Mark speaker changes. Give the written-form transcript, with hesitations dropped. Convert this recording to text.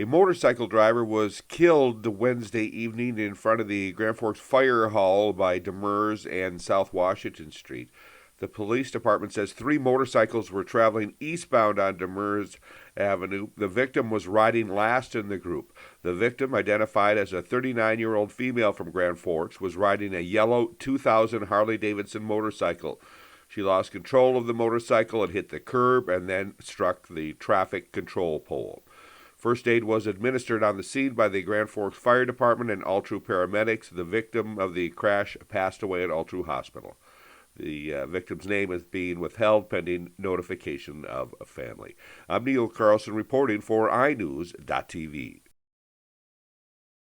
Speaker 1: A motorcycle driver was killed Wednesday evening in front of the Grand Forks Fire Hall by Demers and South Washington Street. The police department says three motorcycles were traveling eastbound on Demers Avenue. The victim was riding last in the group. The victim, identified as a 39-year-old female from Grand Forks, was riding a yellow 2000 Harley-Davidson motorcycle. She lost control of the motorcycle and hit the curb and then struck the traffic control pole. First aid was administered on the scene by the Grand Forks Fire Department and Altru paramedics. The victim of the crash passed away at Altru Hospital. The victim's name is being withheld pending notification of a family. I'm Neil Carlson reporting for iNews.tv.